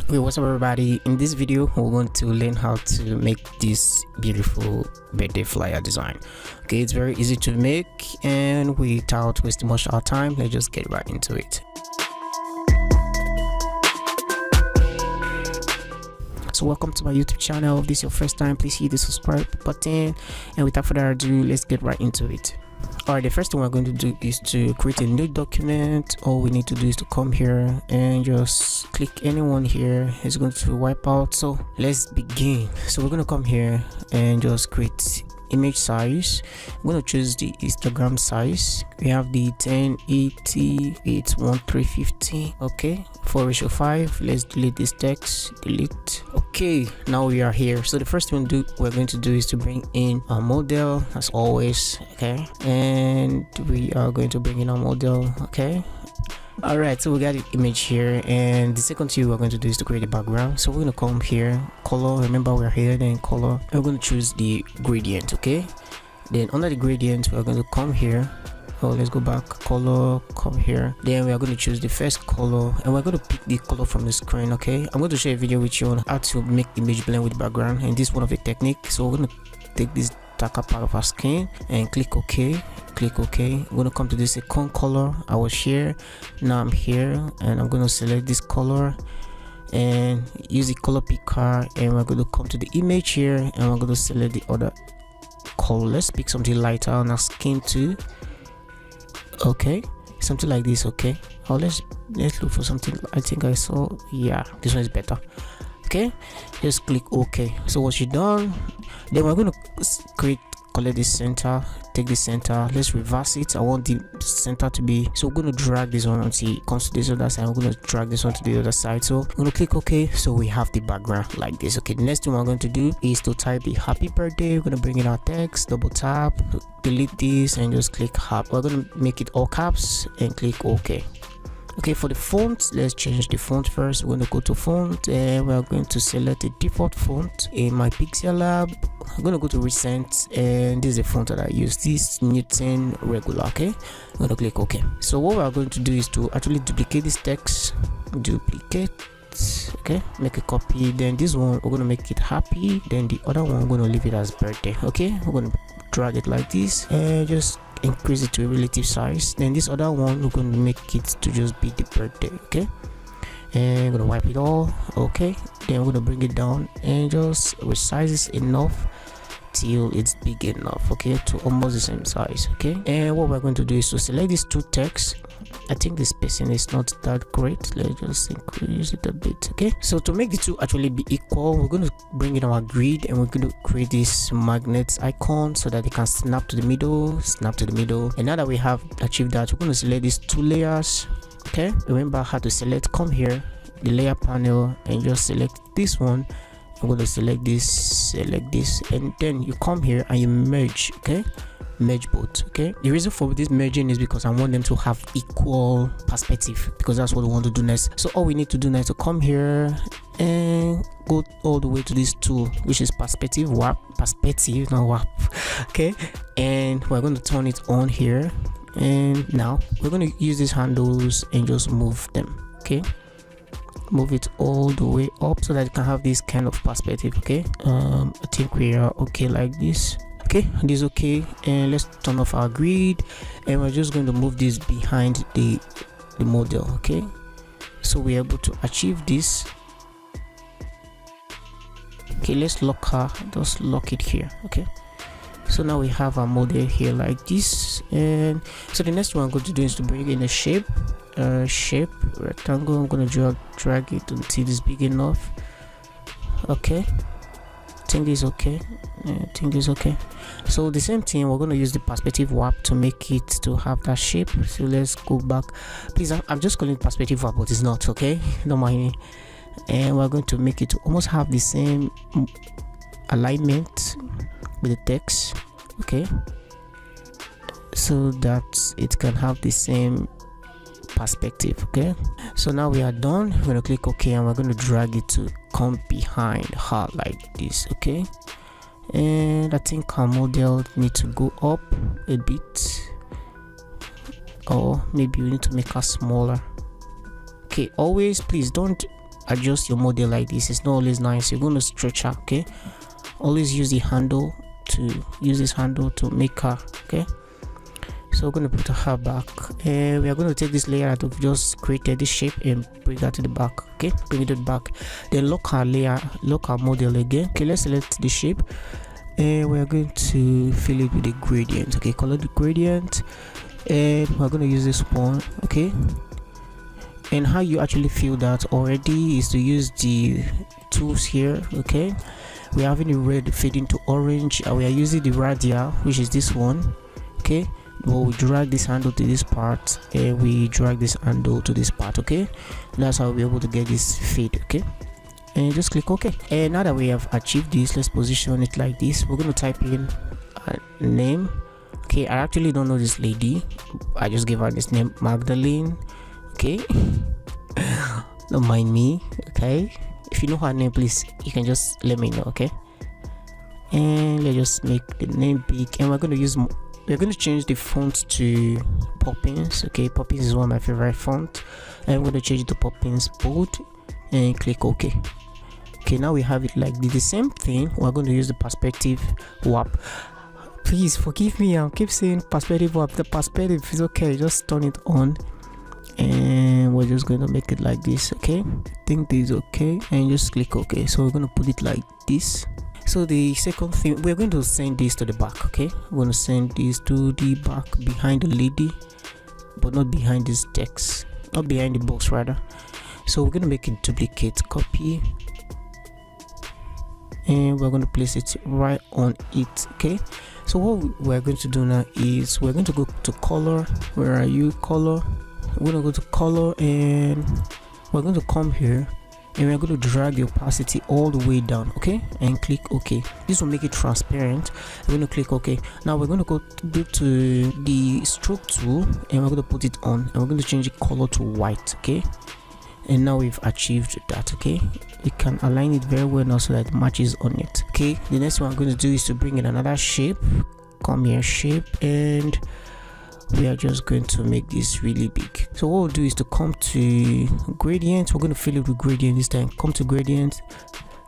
Okay, what's up everybody? In this video we're going to learn how to make this beautiful birthday flyer design. Okay, it's very easy to make, and without wasting much of our time, let's just get right into it. So welcome to my YouTube channel. If this is your first time, please hit the subscribe button, and without further ado, let's get right into it. Alright, the first thing we're going to do is to create a new document. All we need to do is to come here and just click anyone here. It's going to wipe out. So let's begin. So we're going to come here and just create image size. I'm going to choose the Instagram size. We have the 1080 81350. Okay, 4:5. Let's delete this text. Delete. Okay, now we are here. So the first thing we're going to do is to bring in a model as always. Okay, and we are going to bring in a model. Okay, all right, so we got the image here, and the second thing we're going to do is to create a background. So we're going to come here, color. Remember, we're here, then color, and we're going to choose the gradient. Okay, then under the gradient we're going to come here. Oh, let's go back, color, come here. Then we are going to choose the first color, and we're going to pick the color from the screen. Okay, I'm going to share a video with you on how to make image blend with background, and this is one of the techniques. So we're going to take this darker part of our skin and click OK. Click OK. I'm going to come to the second color. I was here, now I'm here, and I'm going to select this color and use the color picker, and we're going to come to the image here, and we're going to select the other color. Let's pick something lighter on our skin too. Okay, something like this. Okay, oh, let's look for something. I think I saw, yeah, this one is better. Okay, just click OK. So once you're done, then we're going to collect this center, take the center, let's reverse it. I want the center to be, so we're going to drag this one until it comes to this other side. We're going to drag this one to the other side. So I'm going to click OK. So we have the background like this. Okay, the next thing we're going to do is to type the happy birthday. We're going to bring in our text, double tap, delete this, and just click happy. We're going to make it all caps and click OK. Okay, for the font, let's change the font first. We're going to go to font, and we're going to select a default font in my Pixellab. I'm going to go to recent, and this is the font that I use, this Newton regular. Okay, I'm going to click OK. So what we're going to do is to actually duplicate this text. Duplicate. Okay, make a copy. Then this one we're going to make it happy, then the other one we're going to leave it as birthday. Okay, we're going to drag it like this and just increase it to a relative size. Then this other one we're going to make it to just be the birthday. Okay, and I'm going to wipe it all. Okay, then we're going to bring it down and just resize this enough till it's big enough, okay, to almost the same size. Okay, and what we're going to do is to select these two texts. I think this spacing is not that great. Let's just increase it a bit. Okay, so to make the two actually be equal, we're going to bring in our grid, and we're going to create this magnet icon so that they can snap to the middle, and now that we have achieved that, we're going to select these two layers. Okay, remember how to select. Come here, the layer panel, and just select this one. I'm going to select this, and then you come here and you merge. Okay, merge both. Okay, the reason for this merging is because I want them to have equal perspective, because that's what we want to do next. So all we need to do now is to come here and go all the way to this tool, which is perspective, not warp. Okay, and we're going to turn it on here, and now we're going to use these handles and just move them. Okay, move it all the way up so that you can have this kind of perspective. Okay, I think we are okay like this. Okay, this is okay, and let's turn off our grid, and we're just going to move this behind the model. Okay, so we're able to achieve this. Okay, let's lock her, just lock it here. Okay, so now we have our model here like this, and so the next one I'm going to do is to bring in a shape rectangle. I'm going to drag it until it's big enough. Okay, I think this is okay. I think this is okay. So the same thing, we're going to use the perspective warp to make it to have that shape. So let's go back, please. I'm just calling it perspective warp, but it's not. Okay, don't mind me. And we're going to make it to almost have the same alignment with the text. Okay, so that it can have the same perspective. Okay, so now we are done. We're going to click OK, and we're going to drag it to come behind her like this. Okay, and I think our model need to go up a bit, or maybe we need to make her smaller. Okay, always please don't adjust your model like this. It's not always nice. You're going to stretch her. Okay, always use the handle to use this handle to make her. Okay, so we're going to put her back, and we are going to take this layer that we've just created, this shape, and bring that to the back. Okay, bring it to the back, then lock our layer, lock our model again. Okay, let's select the shape, and we're going to fill it with a gradient. Okay, color the gradient, and we're going to use this one. Okay, and how you actually fill that already is to use the tools here. Okay, we're having the red fading to orange, and we are using the radial, which is this one. Okay, well, we drag this handle to this part, and we drag this handle to this part. Okay, that's how we'll be able to get this fade. Okay, and just click OK. And now that we have achieved this, let's position it like this. We're going to type in a name. Okay, I actually don't know this lady. I just gave her this name, Magdalene. Okay, don't mind me. Okay, if you know her name, please, you can just let me know. Okay, and let's just make the name big, and we're going to change the font to Poppins. Okay, Poppins is one of my favorite font, and I'm going to change it to Poppins bold, and click OK. Okay, now we have it like the same thing. We're going to use the perspective warp. Please forgive me, I keep saying perspective warp. The perspective is okay, just turn it on, and we're just going to make it like this. Okay, I think this is okay, and just click OK. So we're going to put it like this. So the second thing, we're going to send this to the back. Okay, we're going to send this to the back behind the lady, but not behind this text, not behind the box rather. So we're going to make a duplicate copy, and we're going to place it right on it. Okay, so what we're going to do now is we're going to go to color. Where are you? Color. We're going to go to color, and we're going to come here, and we're going to drag the opacity all the way down. Okay, and click OK. This will make it transparent. We're going to click OK. Now we're going to go to the stroke tool, and we're going to put it on, and we're going to change the color to white. Okay, and now we've achieved that. Okay, we can align it very well now so that it matches on it. Okay, the next one I'm going to do is to bring in another shape. Come here, shape, and we are just going to make this really big. So what we'll do is to come to gradient. We're going to fill it with gradient this time. Come to gradient,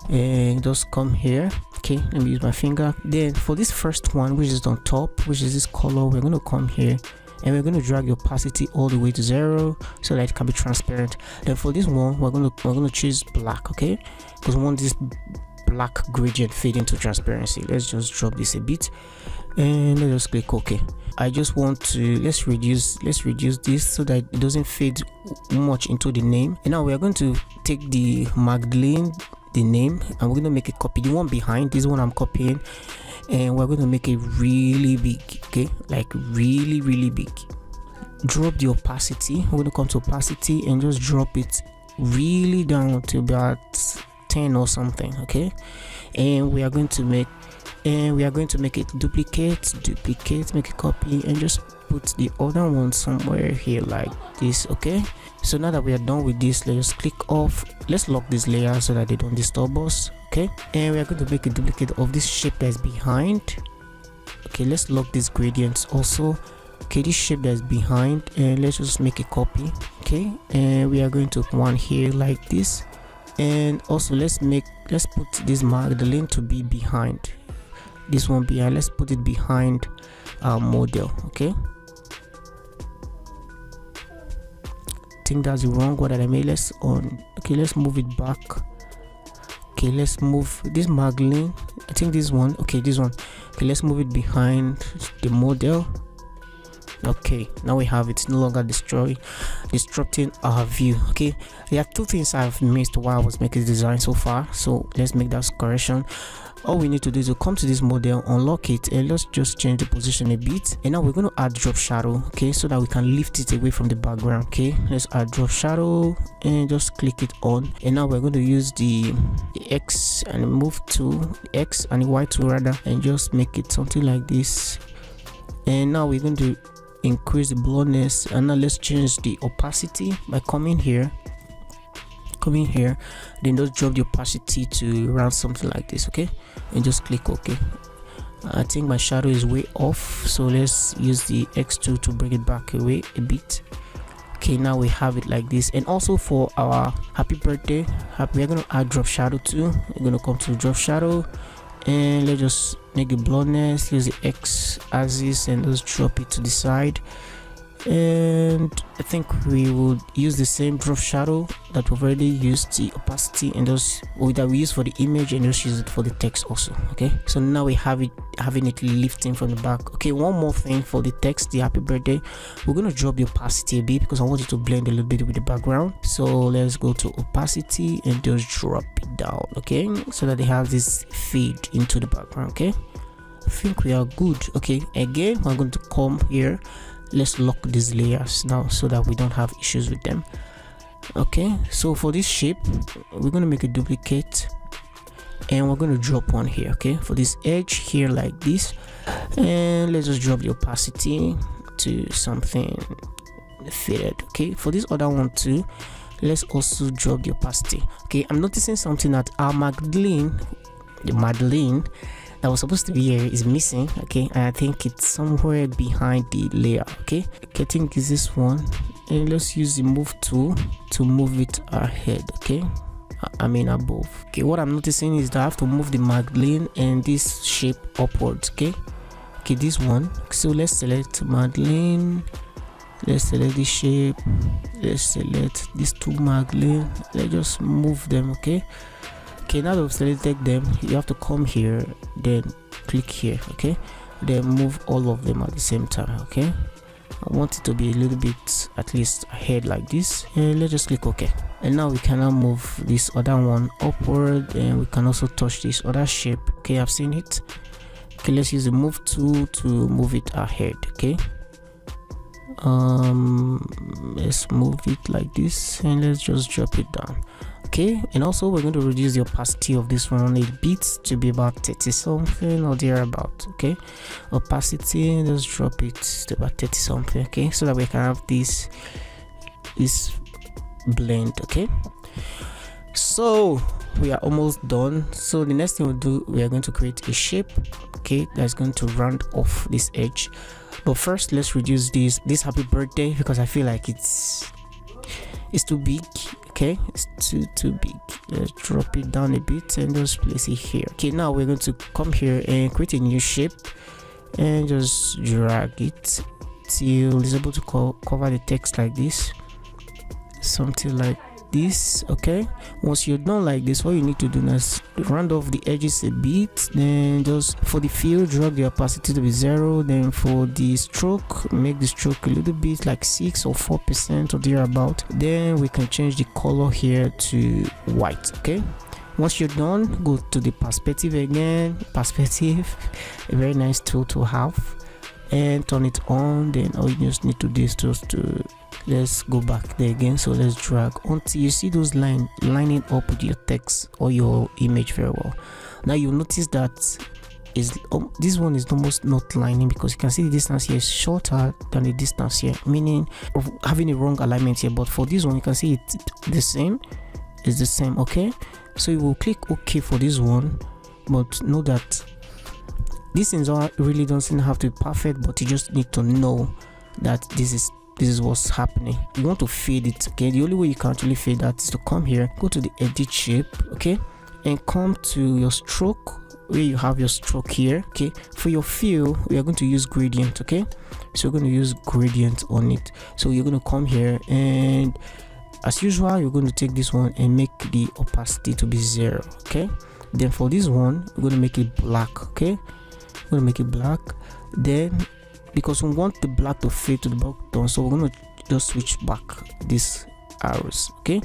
and just come here. Okay, let me use my finger. Then for this first one, which is on top, which is this color, we're going to come here, and we're going to drag the opacity all the way to 0 so that it can be transparent. Then for this one, we're going to choose black. Okay, because we want this black gradient fade into transparency. Let's just drop this a bit, and let's just click OK. I just want to let's reduce this so that it doesn't fade much into the name. And now we are going to take the Magdalene, the name, and we're going to make a copy. The one behind this one I'm copying, and we're going to make it really big. Okay, like really big. Drop the opacity. We're going to come to opacity and just drop it really down to about 10 or something. Okay, and we are going to make it duplicate, make a copy, and just put the other one somewhere here like this. Okay, so now that we are done with this, let's click off. Let's lock this layer so that they don't disturb us. Okay, and we are going to make a duplicate of this shape that's behind. Okay, let's lock this gradient also. Okay, this shape that's behind, and let's just make a copy. Okay, and we are going to put one here like this, and also let's put this Magdalene to be behind. This one behind, let's put it behind our model. Okay, I think that's the wrong one that I made. Let's move it back. Okay, let's move this Magdalene, I think this one. Okay, this one. Okay, let's move it behind the model. Okay, now we have it. No longer disrupting our view. Okay, there are two things I've missed while I was making the design so far, so let's make that correction. All we need to do is to come to this model, unlock it, and let's just change the position a bit. And now we're going to add drop shadow. Okay, so that we can lift it away from the background. Okay, let's add drop shadow and just click it on. And now we're going to use the X and move to X and the Y tool rather, and just make it something like this. And now we're going to increase the blurriness, and now let's change the opacity by coming here, then just drop the opacity to around something like this. Okay, and just click OK. I think my shadow is way off, so let's use the X tool to bring it back away a bit. Okay, now we have it like this. And also for our happy birthday, we're going to add drop shadow too. We're going to come to drop shadow, and let's just make the blurriness, use the X axis, and just drop it to the side. And I think we would use the same drop shadow that we've already used, the opacity, and those that we use for the image, and just use it for the text also. Okay, so now we have it having it lifting from the back. Okay, one more thing for the text, the happy birthday, we're going to drop the opacity a bit because I want it to blend a little bit with the background. So let's go to opacity and just drop it down, okay, so that they have this fade into the background. Okay, I think we are good. Okay, again, we're going to come here. Let's lock these layers now so that we don't have issues with them. Okay, so for this shape, we're going to make a duplicate, and we're going to drop one here. Okay, for this edge here like this, and let's just drop the opacity to something faded. Okay, for this other one too, let's also drop the opacity. Okay, I'm noticing something that our Magdalene that was supposed to be here is missing. Okay, and I think it's somewhere behind the layer. Okay, I think is this one, and let's use the move tool to move it ahead. Okay, I mean above. Okay, what I'm noticing is that I have to move the Magdalene and this shape upwards. Okay, this one. So let's select Magdalene, let's select the shape, let's select these two Magdalene, let's just move them. Okay, now that we've selected them, you have to come here, then click here. Okay, then move all of them at the same time. Okay, I want it to be a little bit at least ahead like this, and let's just click OK. And now we can now move this other one upward, and we can also touch this other shape. Okay, I've seen it. Okay, let's use the move tool to move it ahead. Okay, let's move it like this, and let's just drop it down. Okay, and also we're going to reduce the opacity of this one a bit to be about 30 something or thereabout. Okay, opacity, let's drop it to about 30 something. Okay, so that we can have this blend. Okay, so we are almost done. So the next thing we'll do, we are going to create a shape. Okay, that's going to round off this edge. But first, let's reduce this happy birthday because I feel like it's too big. Okay, it's too big. Let's drop it down a bit and just place it here. Okay, now we're going to come here and create a new shape and just drag it till it's able to cover the text like this, something like this. Okay, once you're done like this, what you need to do is round off the edges a bit, then just for the fill, drag the opacity to be 0, then for the stroke, make the stroke a little bit like 6 or 4% or thereabout. Then we can change the color here to white. Okay, once you're done, go to the perspective again. Perspective, a very nice tool to have, and turn it on. Then all you just need to do is just to let's go back there again. So let's drag until you see those lining up with your text or your image very well. Now you'll notice that this one is almost not lining because you can see the distance here is shorter than the distance here, meaning of having a wrong alignment here. But for this one, you can see it's the same. It's the same. Okay, so you will click OK for this one, but know that these things really doesn't have to be perfect, but you just need to know that this is what's happening. You want to fade it. Okay, the only way you can actually fade that is to come here, go to the edit shape. Okay, and come to your stroke where you have your stroke here. Okay, for your fill, we are going to use gradient. Okay, so we're going to use gradient on it. So you're going to come here, and as usual, you're going to take this one and make the opacity to be 0. Okay, then for this one, we're going to make it black. Okay, we're going to make it black. Then because we want the black to fade to the bottom, so we're going to just switch back these arrows. Okay,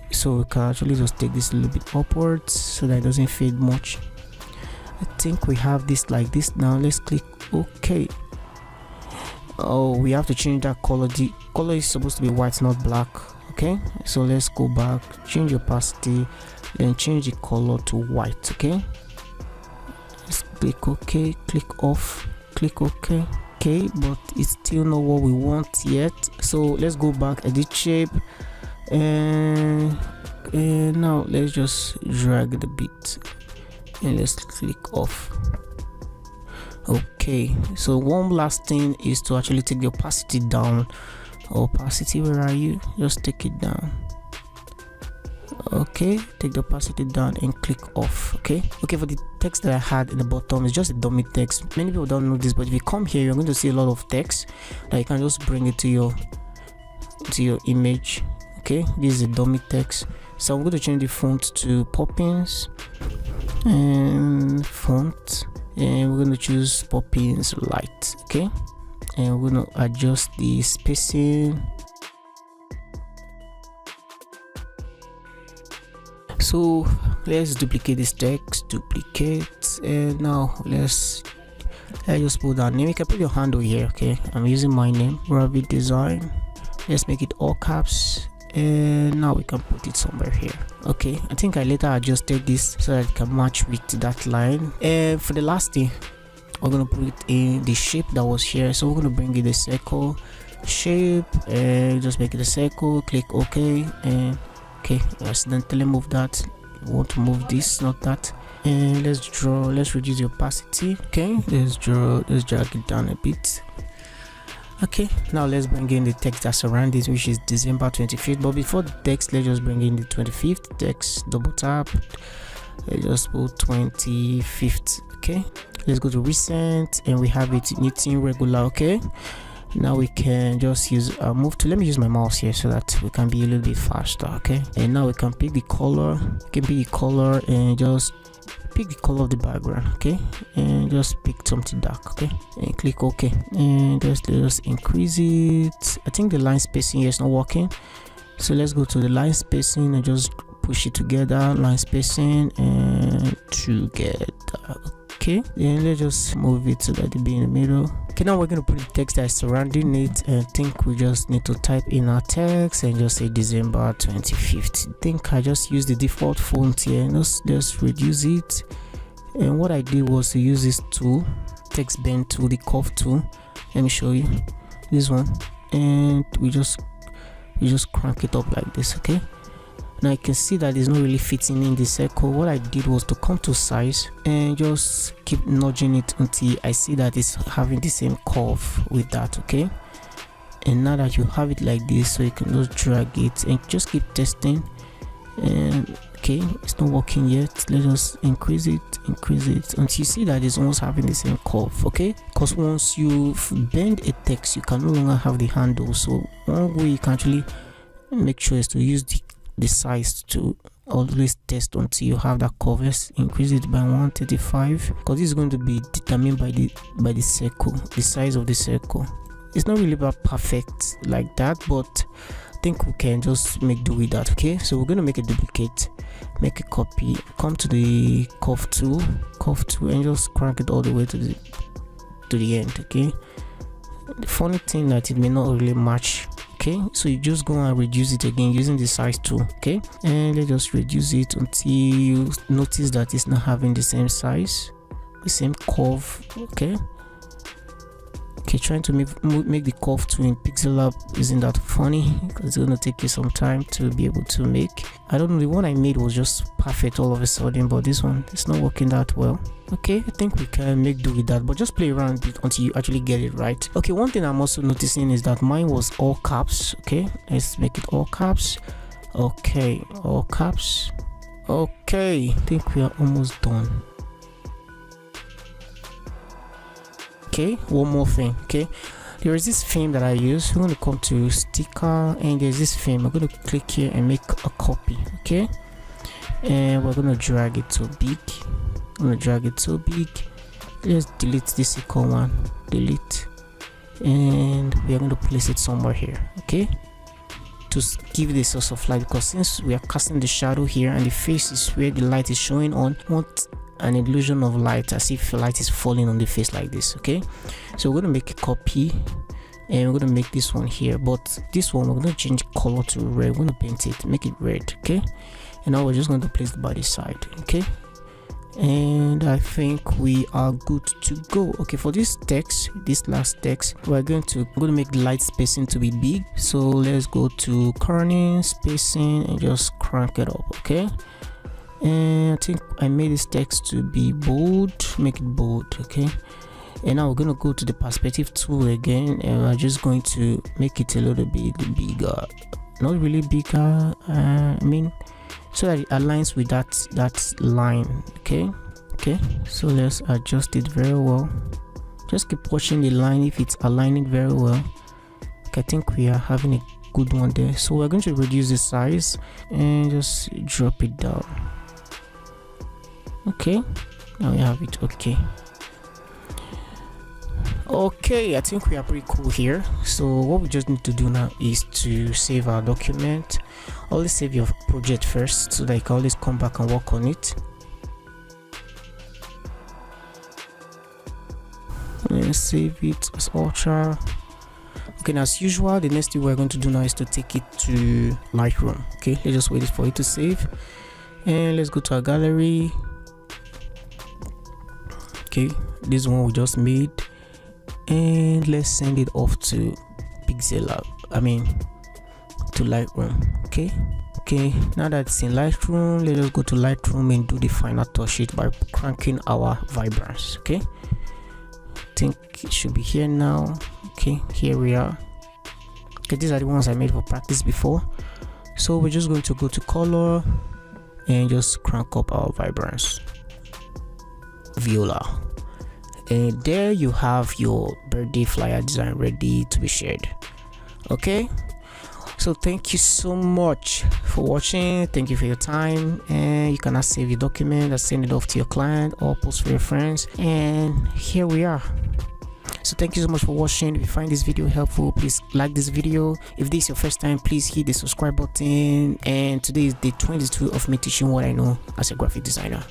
so we can actually just take this a little bit upwards so that it doesn't fade much. I think we have this like this. Now let's click OK. Oh, we have to change that color. The color is supposed to be white, not black. Okay, so let's go back, change opacity, then change the color to white. Okay, let's click OK, click off, click OK. Okay, but it's still not what we want yet, so let's go back, edit shape, and now let's just drag the bit and let's click off. Okay, so one last thing is to actually take the opacity down. opacity, where are you? Just take it down. Okay, take the opacity down and click off. Okay, for the text that I had in the bottom, it's just a dummy text. Many people don't know this, but if you come here, you're going to see a lot of text that you can just bring it to your image. Okay, this is a dummy text, so I'm going to change the font to Poppins and font, and we're going to choose Poppins Light. Okay, and we're going to adjust the spacing. So let's duplicate this text, and now let's just put that name. You can put your handle here. Okay, I'm using my name, Rabbit Design. Let's make it all caps, and now we can put it somewhere here. Okay, I think I later adjusted this so that it can match with that line. And for the last thing, we're gonna put it in the shape that was here. So we're gonna bring it a circle shape and just make it a circle. Click OK, and okay, accidentally move that. We want to move this, not that. And let's reduce the opacity. Okay, let's drag it down a bit. Okay, now let's bring in the text that surrounds it, which is December 25th. But before the text, let's just bring in the 25th text. Double tap, let's just put 25th. Okay, let's go to recent, and we have it knitting regular. Okay, now we can just use move to, let me use my mouse here so that we can be a little bit faster. Okay, and now we can pick the color. And just pick the color of the background. Okay, and just pick something dark. Okay, and click OK, and let's increase it. I think the line spacing here is not working, so let's go to the line spacing and just push it together. Line spacing and together. Okay, then let's just move it so that it be in the middle. Okay, now we're going to put the text that is surrounding it, and I think we just need to type in our text and just say December 25th. I think I just use the default font here, and just reduce it. And what I did was to use this tool, text bend tool, the curve tool. Let me show you this one, and we just crank it up like this. Okay, now you can see that it's not really fitting in the circle. What I did was to come to size and just keep nudging it until I see that it's having the same curve with that. Okay, and now that you have it like this, so you can just drag it and just keep testing. And okay, it's not working yet. Let us increase it until you see that it's almost having the same curve. Okay, because once you bend a text, you can no longer have the handle. So one way you can actually make sure is to use the size to always test until you have that curve. Let's increase it by 135, because this is going to be determined by the circle, the size of the circle. It's not really about perfect like that, but I think we can just make do with that. Okay, so we're going to make a duplicate, make a copy, come to the curve tool, and just crank it all the way to the end. Okay, the funny thing that it may not really match. Okay, so you just go and reduce it again using the size tool. Okay, and let's just reduce it until you notice that it's not having the same size, the same curve. Okay, trying to make the curve tool in Pixellab isn't that funny, because it's gonna take you some time to be able to make. I don't know, the one I made was just perfect all of a sudden, but this one, it's not working that well. Okay, I think we can make do with that, but just play around with it until you actually get it right. Okay, one thing I'm also noticing is that mine was all caps. Okay, let's make it all caps. Okay, all caps. Okay, I think we are almost done. Okay, one more thing. Okay, there is this theme that I use. We're going to come to sticker, and there's this theme. I'm going to click here and make a copy. Okay, and we're going to drag it so big. Let's delete this second one, delete, and we are going to place it somewhere here. Okay, to give the source of light, because since we are casting the shadow here and the face is where the light is showing on, we want an illusion of light, as if light is falling on the face like this. Okay, so we're going to make a copy, and we're going to make this one here, but this one we're going to change color to red. We're going to paint it, make it red. Okay, and now we're just going to place the body side. Okay, and I think we are good to go. Okay, for this text, this last text, I'm going to make the light spacing to be big. So let's go to kerning, spacing, and just crank it up. Okay, and I think I made this text to be bold, make it bold. Okay, And now we're going to go to the perspective tool again, and we're just going to make it a little bit bigger, not really bigger, I mean, so that it aligns with that line. Okay, so let's adjust it very well. Just keep watching the line if it's aligning very well. Okay, I think we are having a good one there. So we're going to reduce the size and just drop it down. Okay, now we have it. Okay, I think we are pretty cool here. So what we just need to do now is to save our document. Always save your project first so that you can always come back and work on it. And save it as Ultra. Okay, now as usual, the next thing we're going to do now is to take it to Lightroom. Okay, let's just wait for it to save, and let's go to our gallery. Okay, this one we just made, and let's send it off to Pixellab, to Lightroom. Okay, now that it's in Lightroom, let us go to Lightroom and do the final touch it by cranking our vibrance. Okay, I think it should be here now. Okay, here we are. Okay, these are the ones I made for practice before. So we're just going to go to color and just crank up our vibrance, viola, and there you have your birthday flyer design ready to be shared. Okay, so thank you so much for watching. Thank you for your time, and you can now save your document and send it off to your client or post for your friends. And here we are. So thank you so much for watching. If you find this video helpful, please like this video. If this is your first time, please hit the subscribe button. And today is day 22 of me teaching what I know as a graphic designer.